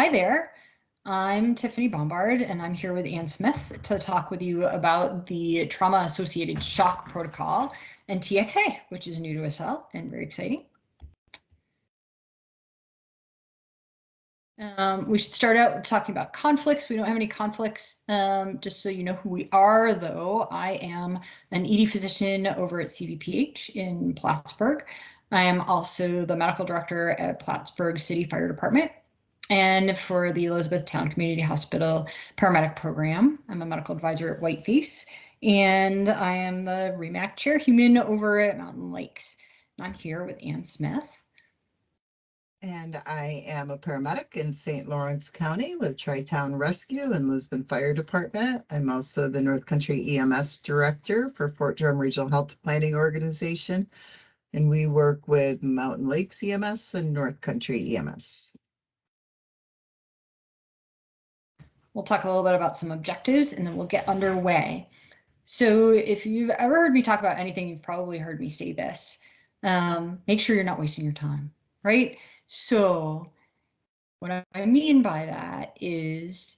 Hi there, I'm Tiffany Bombard and I'm here with Ann Smith to talk with you about the trauma-associated shock protocol and TXA, which is new to us all and very exciting. We should start out talking about conflicts. We don't have any conflicts. Just so you know who we are, though, I am an ED physician over at CVPH in Plattsburgh. I am also the medical director at Plattsburgh City Fire Department. And for the Elizabethtown Community Hospital paramedic program, I'm a medical advisor at Whiteface, and I am the REMAC chairhuman over at Mountain Lakes. And I'm here with Ann Smith. And I am a paramedic in St. Lawrence County with Tri-Town Rescue and Lisbon Fire Department. I'm also the North Country EMS Director for Fort Drum Regional Health Planning Organization. And we work with Mountain Lakes EMS and North Country EMS. We'll talk a little bit about some objectives and then we'll get underway. So if you've ever heard me talk about anything, you've probably heard me say this. Make sure you're not wasting your time, right? So what I mean by that is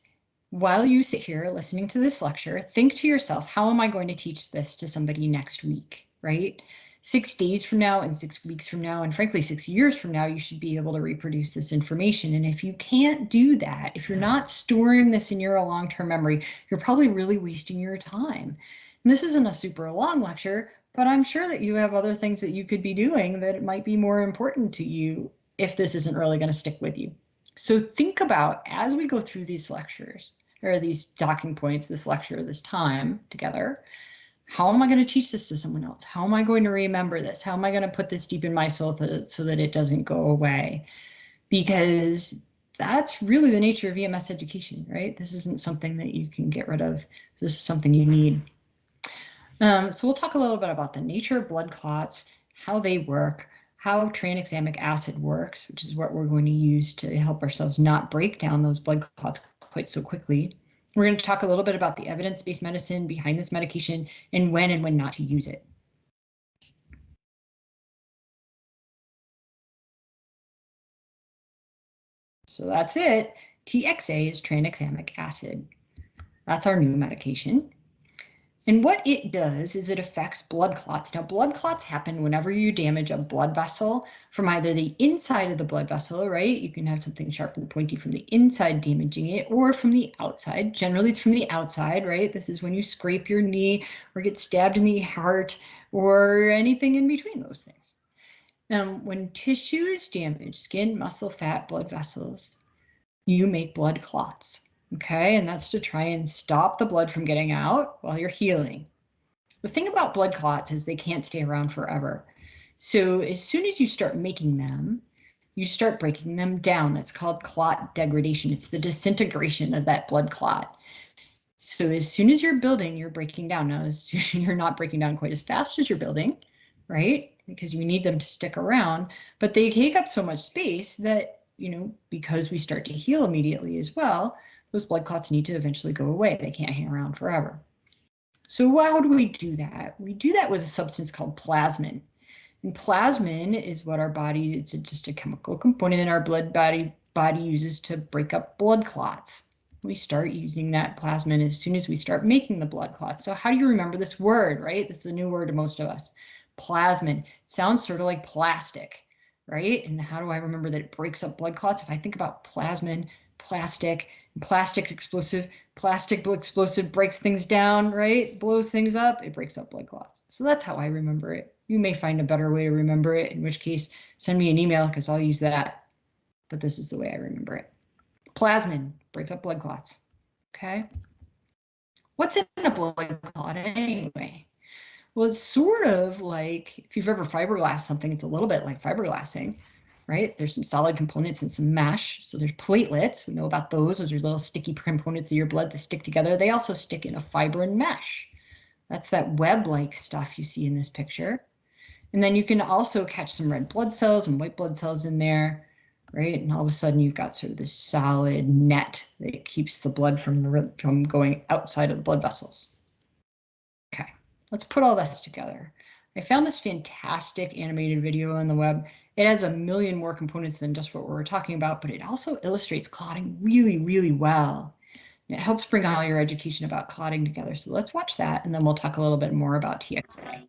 while you sit here listening to this lecture, think to yourself, how am I going to teach this to somebody next week, right? 6 days from now and 6 weeks from now, and frankly, 6 years from now, you should be able to reproduce this information. And if you can't do that, if you're not storing this in your long-term memory, you're probably really wasting your time. And this isn't a super long lecture, but I'm sure that you have other things that you could be doing that might be more important to you if this isn't really going to stick with you. So think about, as we go through these lectures, or these talking points, this lecture, this time together, how am I going to teach this to someone else? How am I going to remember this? How am I going to put this deep in my soul so that it doesn't go away? Because that's really the nature of EMS education, right? This isn't something that you can get rid of. This is something you need. So we'll talk a little bit about the nature of blood clots, how they work, how tranexamic acid works, which is what we're going to use to help ourselves not break down those blood clots quite so quickly. We're going to talk a little bit about the evidence-based medicine behind this medication and when not to use it. So that's it. TXA is tranexamic acid. That's our new medication. And what it does is it affects blood clots. Now, blood clots happen whenever you damage a blood vessel from either the inside of the blood vessel, right? You can have something sharp and pointy from the inside damaging it, or from the outside. Generally, it's from the outside, right? This is when you scrape your knee or get stabbed in the heart or anything in between those things. When tissue is damaged, skin, muscle, fat, blood vessels, you make blood clots. Okay, and that's to try and stop the blood from getting out while you're healing. The thing about blood clots is they can't stay around forever. So as soon as you start making them, you start breaking them down. That's called clot degradation. It's the disintegration of that blood clot. So as soon as you're building, you're breaking down. Now, you're not breaking down quite as fast as you're building, right? Because you need them to stick around, but they take up so much space that, you know, because we start to heal immediately as well, those blood clots need to eventually go away. They can't hang around forever. So how do we do that? We do that with a substance called plasmin. And plasmin is what our body, it's just a chemical component that our body uses to break up blood clots. We start using that plasmin as soon as we start making the blood clots. So how do you remember this word, right? This is a new word to most of us. Plasmin. It sounds sort of like plastic, right? And how do I remember that it breaks up blood clots? If I think about plasmin, plastic explosive, plastic explosive breaks things down, right? Blows things up, it breaks up blood clots. So that's how I remember it. You may find a better way to remember it, in which case send me an email because I'll use that. But this is the way I remember it. Plasmin breaks up blood clots. Okay. What's in a blood clot anyway? Well, it's sort of like if you've ever fiberglassed something, it's a little bit like fiberglassing. Right? There's some solid components and some mesh. So there's platelets. We know about those. Those are little sticky components of your blood that stick together. They also stick in a fibrin mesh. That's that web-like stuff you see in this picture. And then you can also catch some red blood cells and white blood cells in there, right? And all of a sudden you've got sort of this solid net that keeps the blood from going outside of the blood vessels. Okay, let's put all this together. I found this fantastic animated video on the web. It has a million more components than just what we're talking about, but it also illustrates clotting really, really well. It helps bring all your education about clotting together. So let's watch that, and then we'll talk a little bit more about TXA.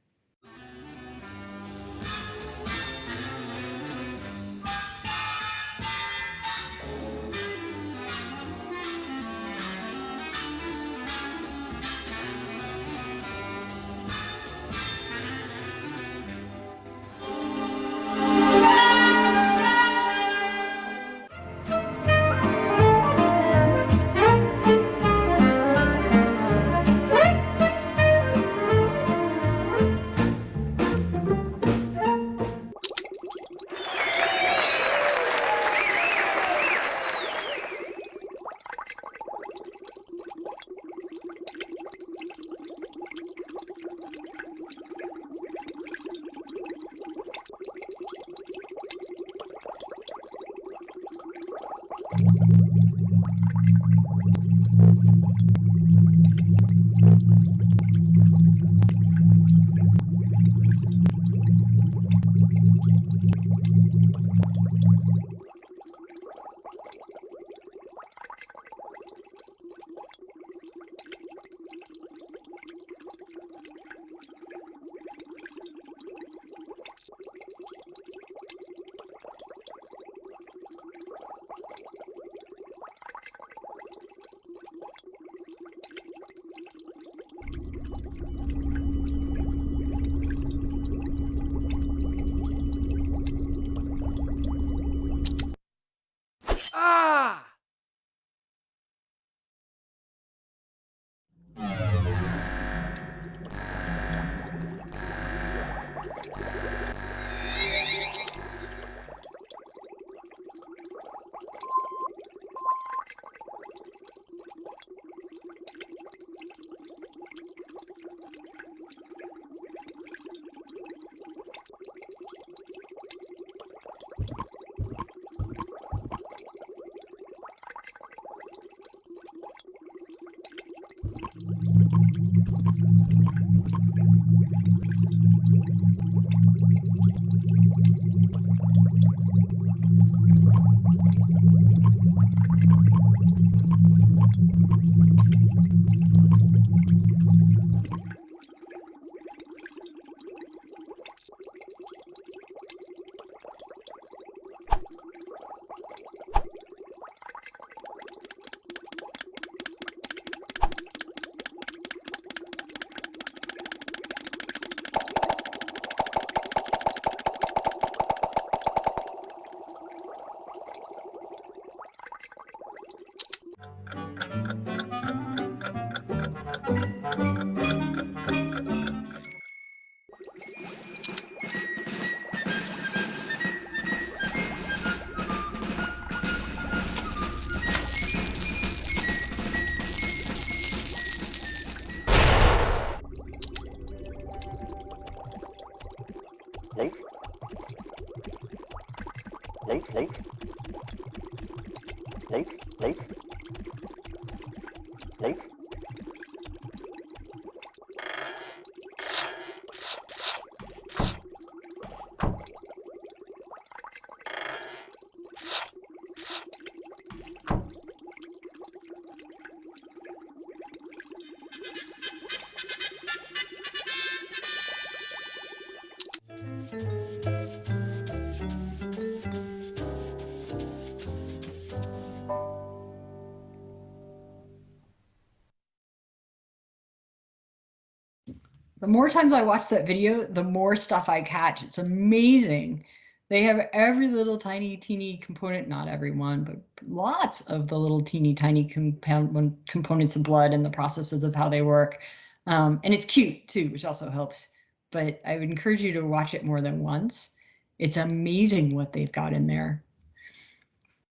The more times I watch that video, the more stuff I catch. It's amazing. They have every little tiny, teeny component, not every one, but lots of the little teeny, tiny components of blood and the processes of how they work. And it's cute too, which also helps. But I would encourage you to watch it more than once. It's amazing what they've got in there.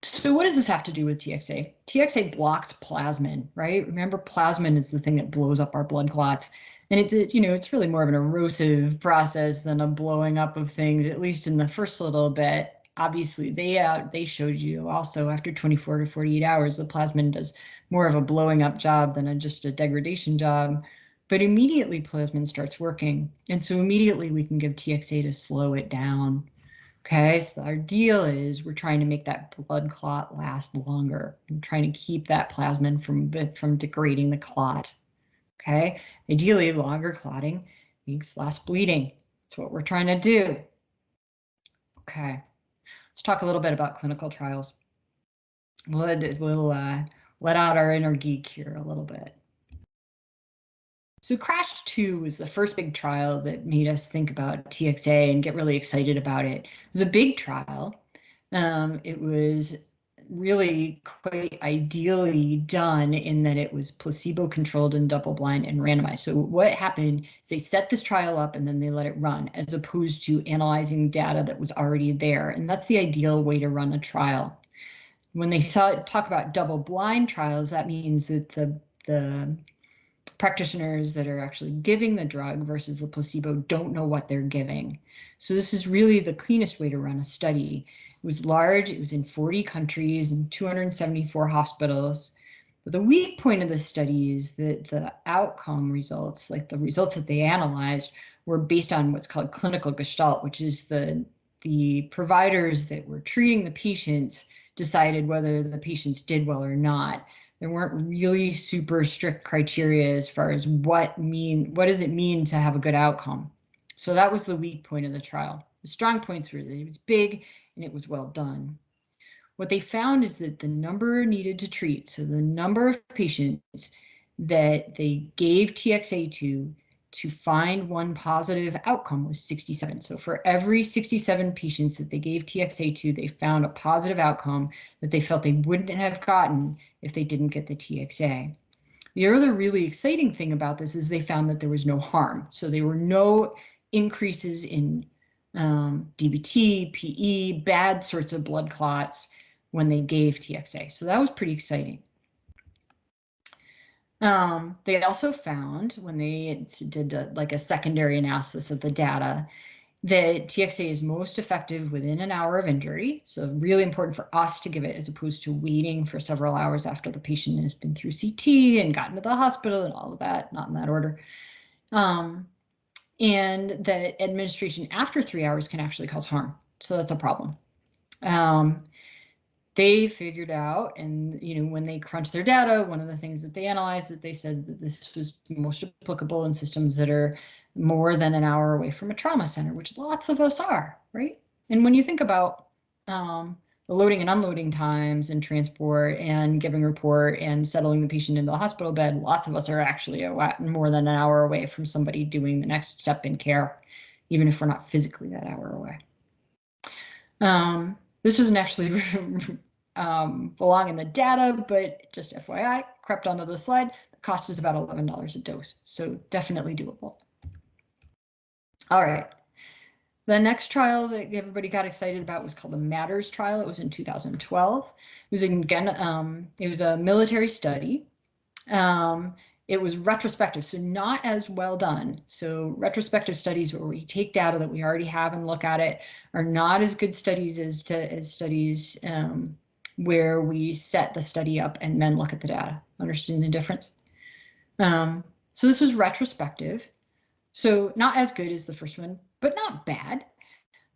So what does this have to do with TXA? TXA blocks plasmin, right? Remember, plasmin is the thing that blows up our blood clots. And it's really more of an erosive process than a blowing up of things, at least in the first little bit. Obviously, they showed you also after 24 to 48 hours, the plasmin does more of a blowing up job than just a degradation job. But immediately plasmin starts working. And so immediately we can give TXA to slow it down. Okay, so our deal is we're trying to make that blood clot last longer and trying to keep that plasmin from degrading the clot. Okay, ideally longer clotting means less bleeding. That's what we're trying to do. Okay, let's talk a little bit about clinical trials. We'll let out our inner geek here a little bit. So CRASH 2 was the first big trial that made us think about TXA and get really excited about it. It was a big trial. It was really quite ideally done in that it was placebo-controlled and double-blind and randomized. So what happened is they set this trial up and then they let it run, as opposed to analyzing data that was already there. And that's the ideal way to run a trial. When they talk about double-blind trials, that means that the practitioners that are actually giving the drug versus the placebo don't know what they're giving. So this is really the cleanest way to run a study. It was large, it was in 40 countries and 274 hospitals. But the weak point of the study is that the outcome results, like the results that they analyzed, were based on what's called clinical gestalt, which is the providers that were treating the patients decided whether the patients did well or not. There weren't really super strict criteria as far as what does it mean to have a good outcome. So that was the weak point of the trial. The strong points were that it was big and it was well done. What they found is that the number needed to treat, so the number of patients that they gave TXA to find one positive outcome was 67. So for every 67 patients that they gave TXA to, they found a positive outcome that they felt they wouldn't have gotten if they didn't get the TXA. The other really exciting thing about this is they found that there was no harm. So there were no increases in DVT, PE, bad sorts of blood clots when they gave TXA. So that was pretty exciting. They also found, when they did a secondary analysis of the data, that TXA is most effective within an hour of injury. So really important for us to give it, as opposed to waiting for several hours after the patient has been through CT and gotten to the hospital and all of that, not in that order. And that administration after 3 hours can actually cause harm. So that's a problem. They figured out, and when they crunched their data, one of the things that they analyzed, that they said that this was most applicable in systems that are more than an hour away from a trauma center, which lots of us are, right? And when you think about the loading and unloading times and transport and giving report and settling the patient into the hospital bed, lots of us are actually more than an hour away from somebody doing the next step in care, even if we're not physically that hour away. This doesn't actually belong in the data, but just FYI, crept onto the slide. The cost is about $11 a dose, so definitely doable. All right. The next trial that everybody got excited about was called the MATTERS trial. It was in 2012. It was, again, it was a military study. It was retrospective, so not as well done. So retrospective studies where we take data that we already have and look at it are not as good studies as studies where we set the study up and then look at the data. Understand the difference? So this was retrospective. So not as good as the first one, but not bad.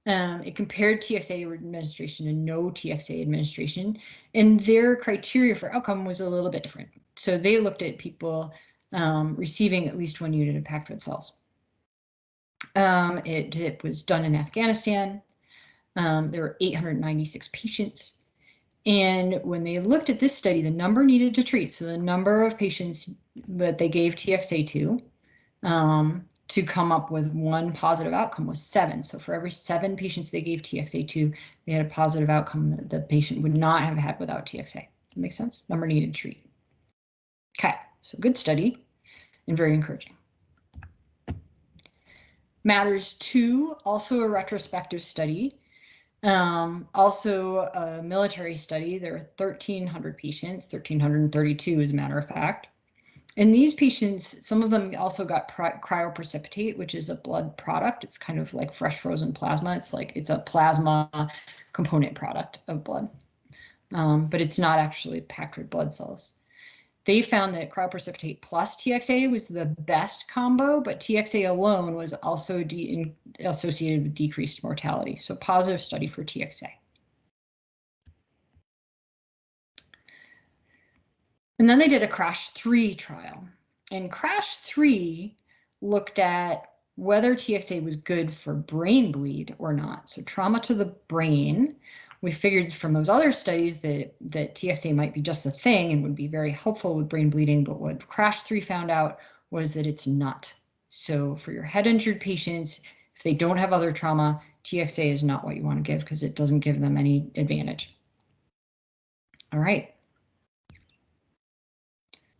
It compared TXA administration and no TXA administration, and their criteria for outcome was a little bit different. So they looked at people receiving at least 1 unit of packed red cells. It was done in Afghanistan. There were 896 patients. And when they looked at this study, the number needed to treat, so the number of patients that they gave TXA to come up with one positive outcome was 7. So for every 7 patients they gave TXA to, they had a positive outcome that the patient would not have had without TXA. That makes sense? Number needed to treat. Okay, so good study and very encouraging. MATTERS 2, also a retrospective study. Also a military study. There are 1,300 patients, 1,332 as a matter of fact. And these patients, some of them also got cryoprecipitate, which is a blood product. It's kind of like fresh frozen plasma. It's a plasma component product of blood, but it's not actually packed red blood cells. they found that cryoprecipitate plus TXA was the best combo, but TXA alone was also associated with decreased mortality. So positive study for TXA. And then they did a CRASH 3 trial. And CRASH 3 looked at whether TXA was good for brain bleed or not. So trauma to the brain. We figured from those other studies that TXA might be just the thing and would be very helpful with brain bleeding, but what CRASH 3 found out was that it's not. So for your head injured patients, if they don't have other trauma, TXA is not what you want to give because it doesn't give them any advantage. All right.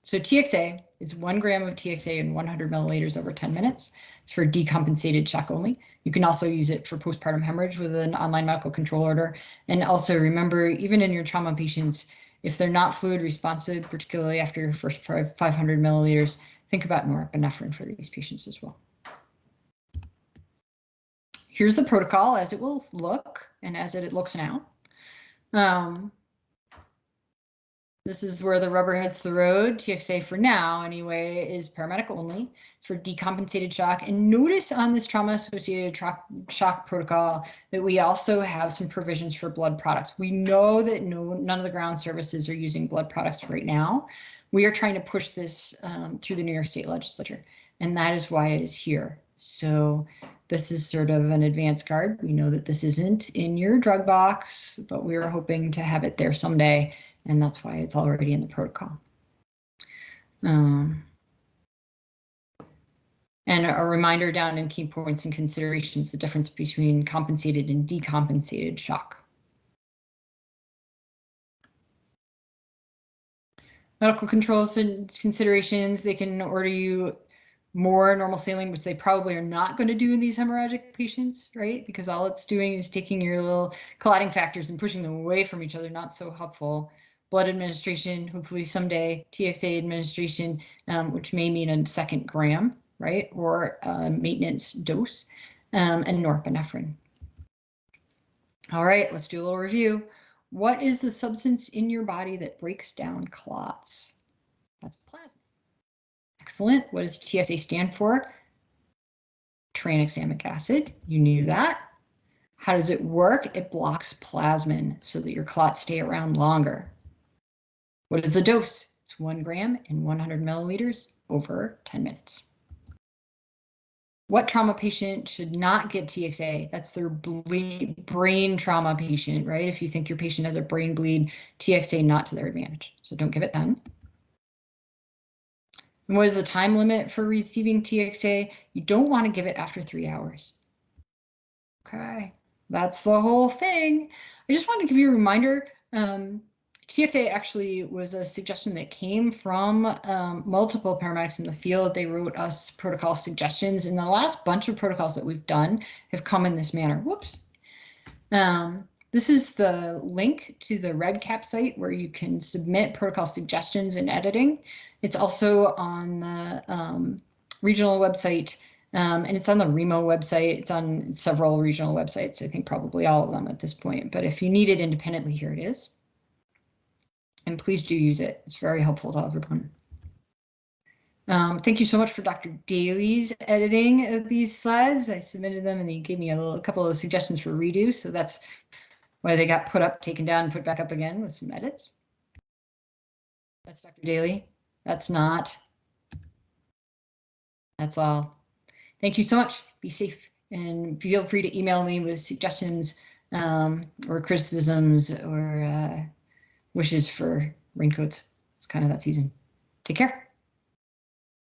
So TXA is 1 gram of TXA in 100 milliliters over 10 minutes. It's for decompensated shock only. You can also use it for postpartum hemorrhage with an online medical control order. And also remember, even in your trauma patients, if they're not fluid responsive, particularly after your first 500 milliliters, think about norepinephrine for these patients as well. Here's the protocol as it will look and as it looks now. This is where the rubber hits the road. TXA for now, anyway, is paramedic only. It's for decompensated shock. And notice on this trauma-associated shock protocol that we also have some provisions for blood products. We know that none of the ground services are using blood products right now. We are trying to push this through the New York State Legislature, and that is why it is here. So this is sort of an advance guard. We know that this isn't in your drug box, but we are hoping to have it there someday. And that's why it's already in the protocol. And a reminder down in key points and considerations, the difference between compensated and decompensated shock. Medical controls and considerations, they can order you more normal saline, which they probably are not going to do in these hemorrhagic patients, right? Because all it's doing is taking your little clotting factors and pushing them away from each other, not so helpful. Blood administration, hopefully someday, TXA administration, which may mean a 2nd gram, right? Or maintenance dose, and norepinephrine. All right, let's do a little review. What is the substance in your body that breaks down clots? That's plasma. Excellent. What does TXA stand for? Tranexamic acid. You knew that. How does it work? It blocks plasmin so that your clots stay around longer. What is the dose? It's 1 gram in 100 milliliters over 10 minutes. What trauma patient should not get TXA? That's their brain trauma patient, right? If you think your patient has a brain bleed, TXA not to their advantage. So don't give it then. And what is the time limit for receiving TXA? You don't want to give it after 3 hours. Okay, that's the whole thing. I just want to give you a reminder. TXA actually was a suggestion that came from multiple paramedics in the field. They wrote us protocol suggestions, and the last bunch of protocols that we've done have come in this manner. Whoops. This is the link to the REDCap site where you can submit protocol suggestions and editing. It's also on the regional website, and it's on the REMO website. It's on several regional websites, I think probably all of them at this point. But if you need it independently, here it is. And please do use it. It's very helpful to everyone. Thank you so much for Dr. Daly's editing of these slides. I submitted them and he gave me a couple of suggestions for redo. So that's why they got put up, taken down, and put back up again with some edits. That's Dr. Daly. That's not. That's all. Thank you so much. Be safe and feel free to email me with suggestions or criticisms or wishes for raincoats. It's kind of that season. Take care.